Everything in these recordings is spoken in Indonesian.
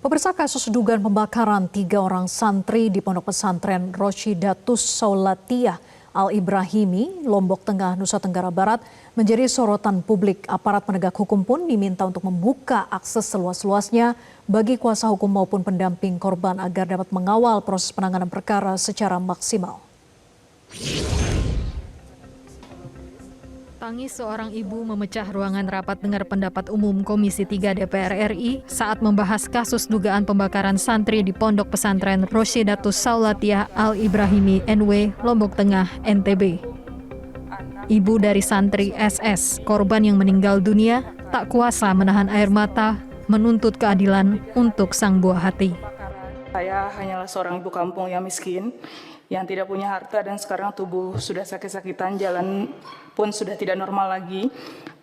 Pemirsa, kasus dugaan pembakaran 3 orang santri di Pondok Pesantren Roshidatus Saulatiyah Al-Ibrahimi, Lombok Tengah, Nusa Tenggara Barat menjadi sorotan publik. Aparat penegak hukum pun diminta untuk membuka akses seluas-luasnya bagi kuasa hukum maupun pendamping korban agar dapat mengawal proses penanganan perkara secara maksimal. Tangis seorang ibu memecah ruangan rapat dengar pendapat umum Komisi 3 DPR RI saat membahas kasus dugaan pembakaran santri di Pondok Pesantren Roshidatus Saulatiyah Al-Ibrahimi NW, Lombok Tengah, NTB. Ibu dari santri SS, korban yang meninggal dunia, tak kuasa menahan air mata, menuntut keadilan untuk sang buah hati. Saya hanyalah seorang ibu kampung yang miskin, yang tidak punya harta, dan sekarang tubuh sudah sakit-sakitan, jalan pun sudah tidak normal lagi.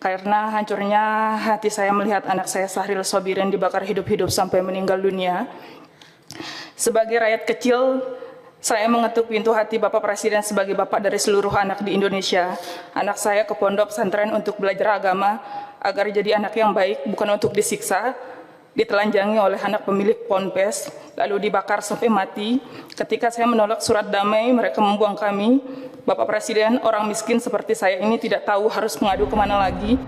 Karena hancurnya hati saya melihat anak saya Sahril Sobirin dibakar hidup-hidup sampai meninggal dunia. Sebagai rakyat kecil, saya mengetuk pintu hati Bapak Presiden sebagai bapak dari seluruh anak di Indonesia. Anak saya ke pondok pesantren untuk belajar agama, agar jadi anak yang baik, bukan untuk disiksa, ditelanjangi oleh anak pemilik ponpes, lalu dibakar sampai mati. Ketika saya menolak surat damai, mereka membuang kami. Bapak Presiden, orang miskin seperti saya ini tidak tahu harus mengadu kemana lagi.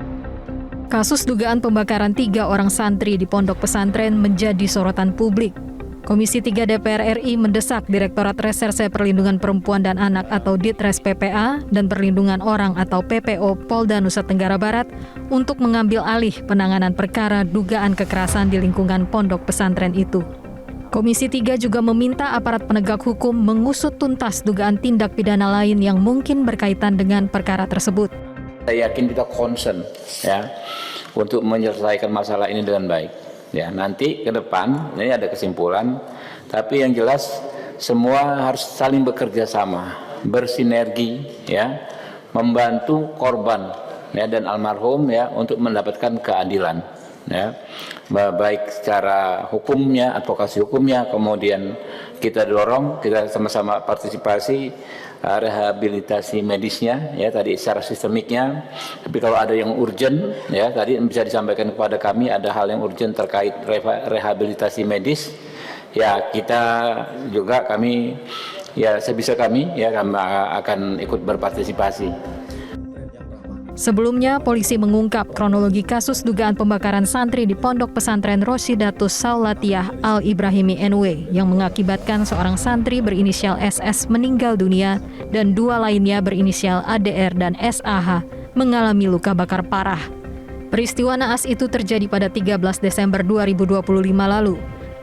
Kasus dugaan pembakaran 3 orang santri di Pondok Pesantren menjadi sorotan publik. Komisi 3 DPR RI mendesak Direktorat Reserse Perlindungan Perempuan dan Anak atau Ditres PPA dan Perlindungan Orang atau PPO Polda Nusa Tenggara Barat untuk mengambil alih penanganan perkara dugaan kekerasan di lingkungan pondok pesantren itu. Komisi 3 juga meminta aparat penegak hukum mengusut tuntas dugaan tindak pidana lain yang mungkin berkaitan dengan perkara tersebut. Saya yakin kita concern ya untuk menyelesaikan masalah ini dengan baik. Ya, nanti ke depan ini ada kesimpulan, tapi yang jelas semua harus saling bekerja sama, bersinergi ya, membantu korban ya dan almarhum ya untuk mendapatkan keadilan ya. Baik secara hukumnya, advokasi hukumnya, kemudian kita dorong, kita sama-sama partisipasi rehabilitasi medisnya ya tadi secara sistemiknya. Tapi kalau ada yang urgent ya tadi bisa disampaikan kepada kami, ada hal yang urgent terkait rehabilitasi medis ya, kita juga kami ya sebisa kami ya akan ikut berpartisipasi. Sebelumnya, polisi mengungkap kronologi kasus dugaan pembakaran santri di Pondok Pesantren Roshidatus Saulatiyah Al-Ibrahimi NW yang mengakibatkan seorang santri berinisial SS meninggal dunia dan 2 lainnya berinisial ADR dan SAH mengalami luka bakar parah. Peristiwa naas itu terjadi pada 13 Desember 2025 lalu.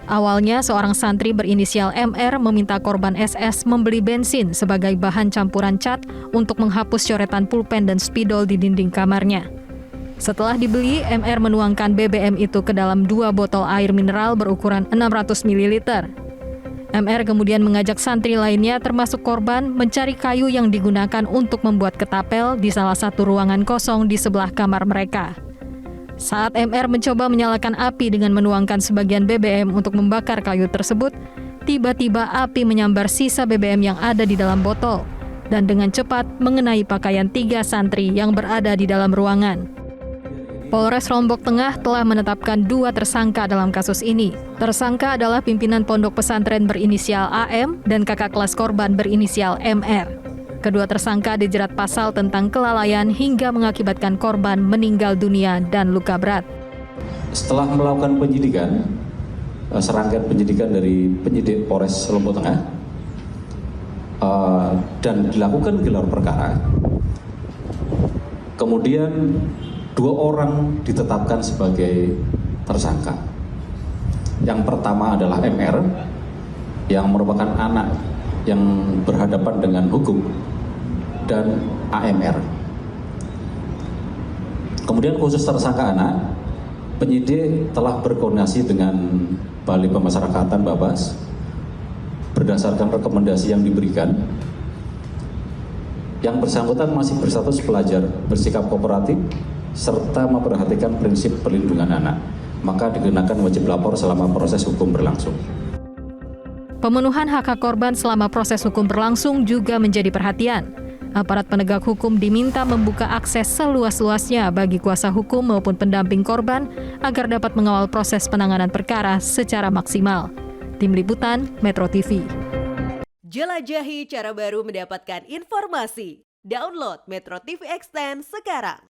Awalnya, seorang santri berinisial MR meminta korban SS membeli bensin sebagai bahan campuran cat untuk menghapus coretan pulpen dan spidol di dinding kamarnya. Setelah dibeli, MR menuangkan BBM itu ke dalam 2 botol air mineral berukuran 600 ml. MR kemudian mengajak santri lainnya termasuk korban mencari kayu yang digunakan untuk membuat ketapel di salah satu ruangan kosong di sebelah kamar mereka. Saat MR mencoba menyalakan api dengan menuangkan sebagian BBM untuk membakar kayu tersebut, tiba-tiba api menyambar sisa BBM yang ada di dalam botol dan dengan cepat mengenai pakaian 3 santri yang berada di dalam ruangan. Polres Lombok Tengah telah menetapkan 2 tersangka dalam kasus ini. Tersangka adalah pimpinan pondok pesantren berinisial AM dan kakak kelas korban berinisial MR. Kedua tersangka dijerat pasal tentang kelalaian hingga mengakibatkan korban meninggal dunia dan luka berat. Setelah melakukan penyidikan, serangkaian penyidikan dari penyidik Polres Lombok Tengah dan dilakukan gelar perkara, kemudian 2 orang ditetapkan sebagai tersangka. Yang pertama adalah MR yang merupakan anak yang berhadapan dengan hukum, dan AMR. Kemudian khusus tersangka anak, penyidik telah berkoordinasi dengan Balai Pemasyarakatan Babas berdasarkan rekomendasi yang diberikan. Yang bersangkutan masih berstatus pelajar, bersikap kooperatif, serta memperhatikan prinsip perlindungan anak, maka dikenakan wajib lapor selama proses hukum berlangsung. Pemenuhan hak-hak korban selama proses hukum berlangsung juga menjadi perhatian. Aparat penegak hukum diminta membuka akses seluas-luasnya bagi kuasa hukum maupun pendamping korban agar dapat mengawal proses penanganan perkara secara maksimal. Tim Liputan, Metro TV. Jelajahi cara baru mendapatkan informasi. Download Metro TV Extend sekarang.